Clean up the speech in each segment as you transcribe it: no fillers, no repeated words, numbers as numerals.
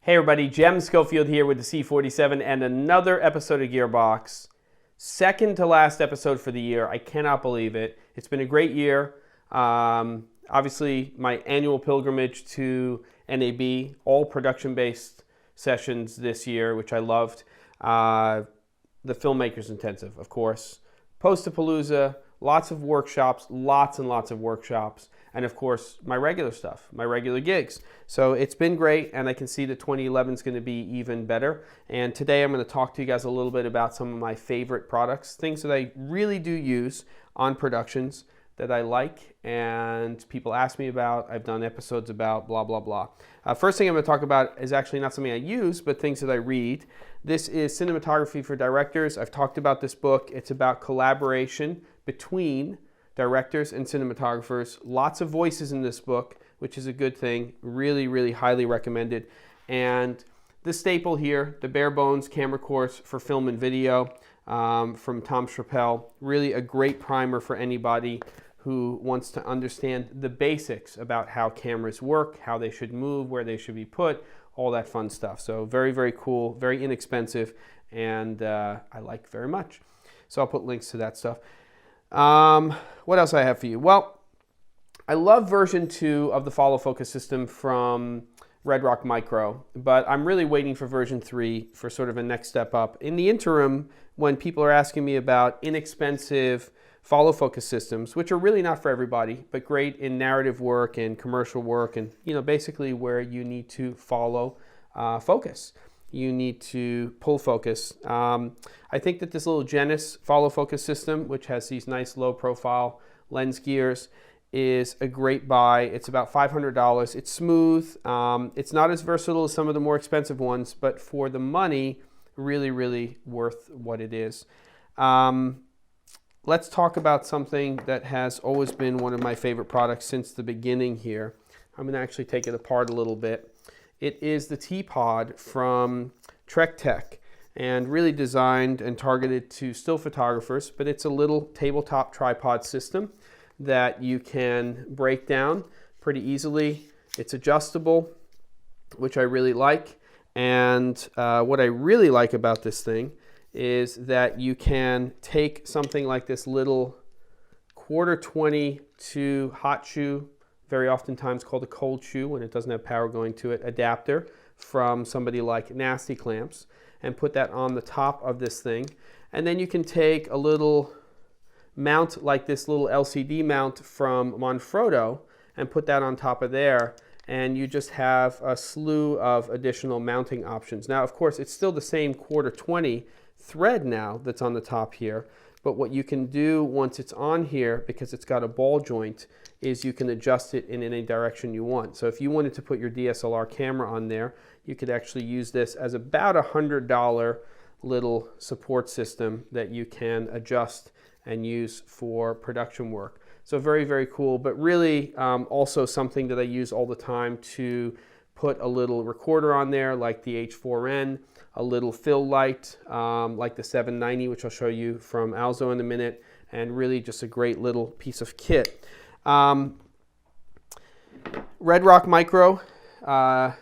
Hey everybody, Jem Schofield here with the C47 and another episode of Gearbox. Second to last episode for the year. I cannot believe it. It's been a great year. Obviously, my annual pilgrimage to NAB, all production-based sessions this year, which I loved. The Filmmakers Intensive, of course. Post-Apalooza, lots of workshops, lots and lots of workshops. And of course, my regular stuff, my regular gigs. So it's been great, and I can see that 2011 is going to be even better. And today I'm going to talk to you guys a little bit about some of my favorite products, things that I really do use on productions that I like and people ask me about, I've done episodes about, blah, blah, blah. First thing I'm going to talk about is actually not something I use, but things that I read. This is Cinematography for Directors. I've talked about this book. It's about collaboration between directors and cinematographers. Lots of voices in this book, which is a good thing. Really, really highly recommended. And the staple here, the bare bones camera course for film and video from Tom Schrappel. Really a great primer for anybody who wants to understand the basics about how cameras work, how they should move, where they should be put, all that fun stuff. So very, very cool, very inexpensive, and I like very much. So I'll put links to that stuff. What else I have for you? Well, I love version 2 of the follow focus system from Red Rock Micro, but I'm really waiting for version 3 for sort of a next step up. In the interim, when people are asking me about inexpensive follow focus systems, which are really not for everybody, but great in narrative work and commercial work and, you know, basically where you need to follow focus. You need to pull focus. I think that this little Genesis follow focus system, which has these nice low profile lens gears, is a great buy. It's about $500. It's smooth. It's not as versatile as some of the more expensive ones, but for the money, really, really worth what it is. Let's talk about something that has always been one of my favorite products since the beginning here. I'm going to actually take it apart a little bit. It is the T-Pod from Trek Tech, and really designed and targeted to still photographers, but it's a little tabletop tripod system that you can break down pretty easily. It's adjustable, which I really like, and what I really like about this thing is that you can take something like this little 1/4-22 hot shoe, very oftentimes called a cold shoe when it doesn't have power going to it, adapter from somebody like Nasty Clamps, and put that on the top of this thing. And then you can take a little mount like this little LCD mount from Manfrotto and put that on top of there, and you just have a slew of additional mounting options. Now, of course, it's still the same 1/4-20 thread now that's on the top here, but what you can do once it's on here, because it's got a ball joint, is you can adjust it in any direction you want. So if you wanted to put your DSLR camera on there, you could actually use this as about a $100 little support system that you can adjust and use for production work. So very, very cool, but really also something that I use all the time to put a little recorder on there like the H4n, a little fill light like the 790, which I'll show you from Alzo in a minute, and really just a great little piece of kit. Red Rock Micro,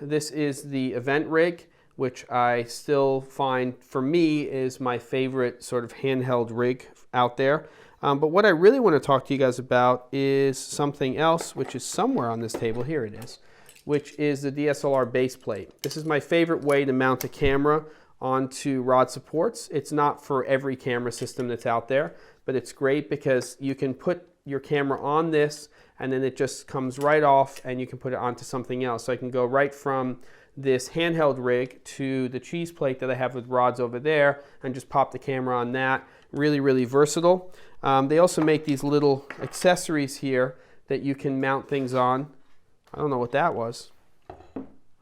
this is the event rig, which I still find, for me, is my favorite sort of handheld rig out there. But what I really want to talk to you guys about is something else, which is somewhere on this table. Here it is, which is the DSLR base plate. This is my favorite way to mount a camera onto rod supports. It's not for every camera system that's out there, but it's great because you can put your camera on this and then it just comes right off and you can put it onto something else. So I can go right from this handheld rig to the cheese plate that I have with rods over there and just pop the camera on that. Really, really versatile. They also make these little accessories here that you can mount things on. I don't know what that was.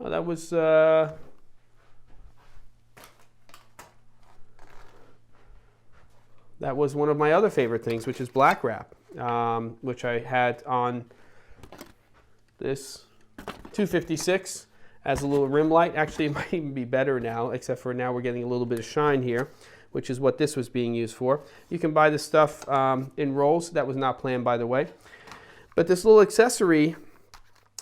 Oh, that was one of my other favorite things, which is black wrap, which I had on this 256 as a little rim light. Actually, it might even be better now, except for now we're getting a little bit of shine here, which is what this was being used for. You can buy this stuff in rolls. That was not planned, by the way. But this little accessory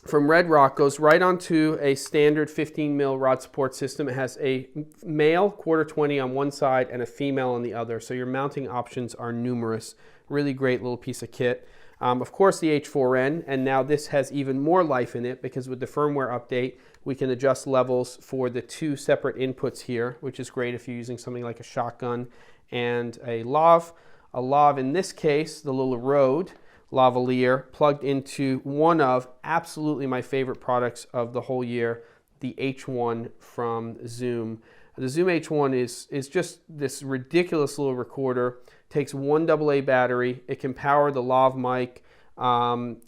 from Red Rock goes right onto a standard 15 mil rod support system. It has a male quarter 20 on one side and a female on the other. So your mounting options are numerous. Really great little piece of kit. Of course the H4n, and now this has even more life in it because with the firmware update, we can adjust levels for the two separate inputs here, which is great if you're using something like a shotgun and a lav. A lav in this case, the little RØDE lavalier plugged into one of absolutely my favorite products of the whole year, the H1 from Zoom. The Zoom H1 is just this ridiculous little recorder. Takes one AA battery. It can power the lav mic.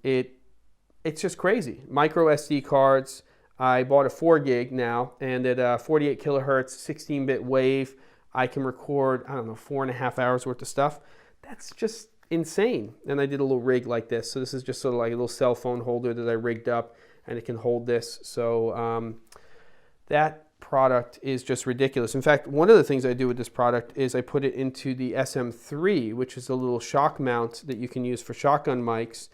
It's just crazy. Micro SD cards. I bought a 4 gig now, and at 48 kilohertz, 16-bit wave, I can record, I don't know, 4.5 hours worth of stuff. That's just insane. And I did a little rig like this. So this is just sort of like a little cell phone holder that I rigged up, and it can hold this. So that product is just ridiculous. In fact, one of the things I do with this product is I put it into the SM3, which is a little shock mount that you can use for shotgun mics.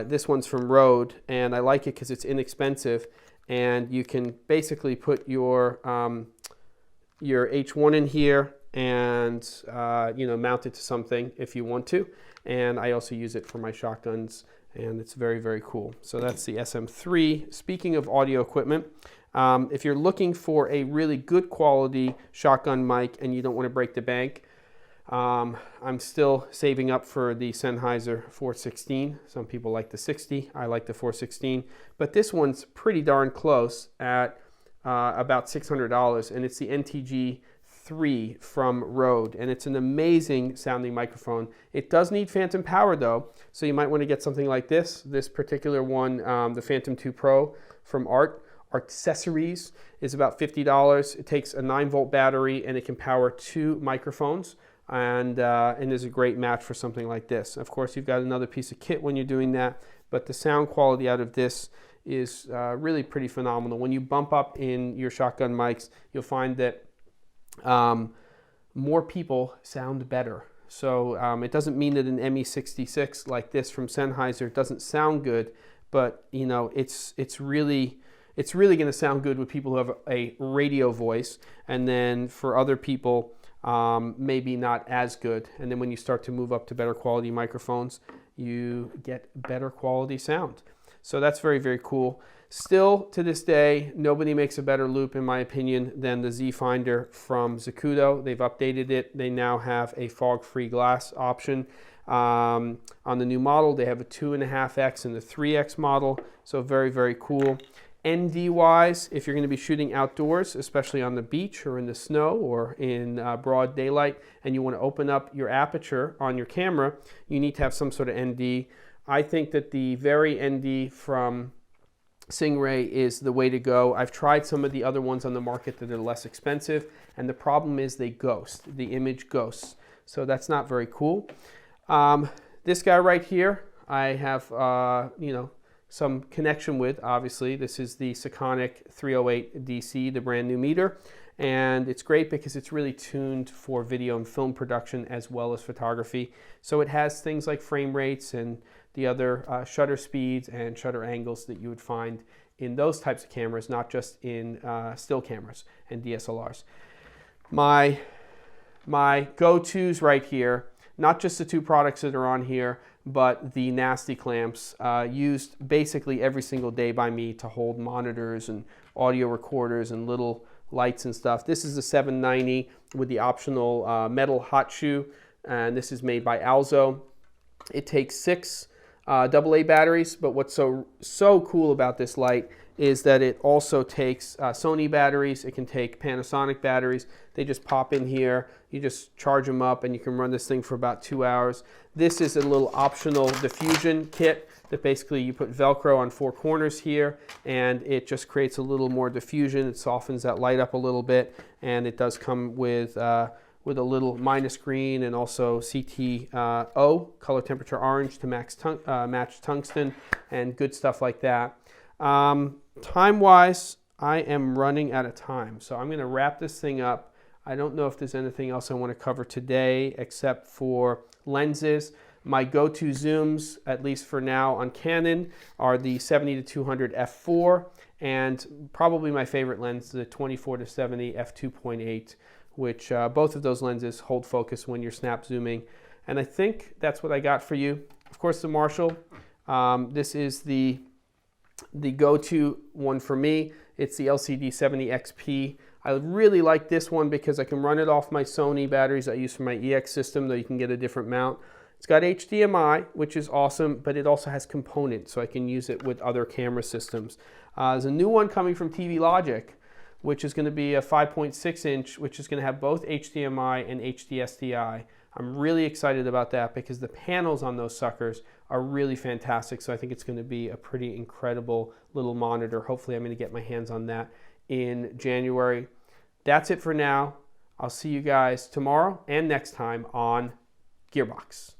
This one's from RØDE, and I like it because it's inexpensive, and you can basically put your H1 in here and mount it to something if you want to. And I also use it for my shotguns, and it's very, very cool. So that's the SM3. Speaking of audio equipment, if you're looking for a really good quality shotgun mic and you don't want to break the bank, I'm still saving up for the Sennheiser 416. Some people like the 60. I like the 416. But this one's pretty darn close at about $600, and it's the NTG3 from RØDE, and it's an amazing sounding microphone. It does need phantom power though, so you might want to get something like this. This particular one, the Phantom 2 Pro from Accessories, is about $50. It takes a 9-volt battery, and it can power 2 microphones, and is a great match for something like this. Of course, you've got another piece of kit when you're doing that, but the sound quality out of this is really pretty phenomenal. When you bump up in your shotgun mics, you'll find that more people sound better. So it doesn't mean that an ME66 like this from Sennheiser doesn't sound good, but you know, it's really going to sound good with people who have a radio voice, and then for other people maybe not as good. And then when you start to move up to better quality microphones, you get better quality sound. So that's very, very cool. Still, to this day, nobody makes a better loop, in my opinion, than the Z Finder from Zacuto. They've updated it. They now have a fog-free glass option. On the new model, they have a 2.5x and the 3x model. So very, very cool. ND-wise, if you're going to be shooting outdoors, especially on the beach or in the snow or in broad daylight, and you want to open up your aperture on your camera, you need to have some sort of ND. I think that the very ND from Stingray is the way to go. I've tried some of the other ones on the market that are less expensive, and the problem is they ghost. The image ghosts. So that's not very cool. This guy right here, I have some connection with, obviously. This is the Sekonic 308 DC, the brand new meter. And it's great because it's really tuned for video and film production as well as photography. So it has things like frame rates and the other shutter speeds and shutter angles that you would find in those types of cameras, not just in still cameras and DSLRs. My go-tos right here, not just the 2 products that are on here, but the Nasty clamps used basically every single day by me to hold monitors and audio recorders and little lights and stuff. This is the 790 with the optional metal hot shoe, and this is made by Alzo. It takes 6 AA batteries, but what's so cool about this light is that it also takes Sony batteries. It can take Panasonic batteries. They just pop in here. You just charge them up, and you can run this thing for about 2 hours. This is a little optional diffusion kit that basically you put Velcro on 4 corners here, and it just creates a little more diffusion. It softens that light up a little bit, and it does come with a little minus green and also CTO, color temperature orange, to match tungsten, and good stuff like that. Time-wise, I am running out of time, so I'm going to wrap this thing up. I don't know if there's anything else I want to cover today except for lenses. My go-to zooms, at least for now on Canon, are the 70-200 f4 and probably my favorite lens, the 24-70 f2.8, which both of those lenses hold focus when you're snap zooming. And I think that's what I got for you. Of course, the Marshall. This is the go-to one for me. It's the LCD 70 XP. I really like this one because I can run it off my Sony batteries I use for my EX system, though you can get a different mount. It's got HDMI, which is awesome, but it also has components, so I can use it with other camera systems. There's a new one coming from TV Logic, which is going to be a 5.6 inch, which is going to have both HDMI and HD-SDI. I'm really excited about that because the panels on those suckers are really fantastic, so I think it's going to be a pretty incredible little monitor. Hopefully I'm going to get my hands on that in January. That's it for now. I'll see you guys tomorrow and next time on Gearbox.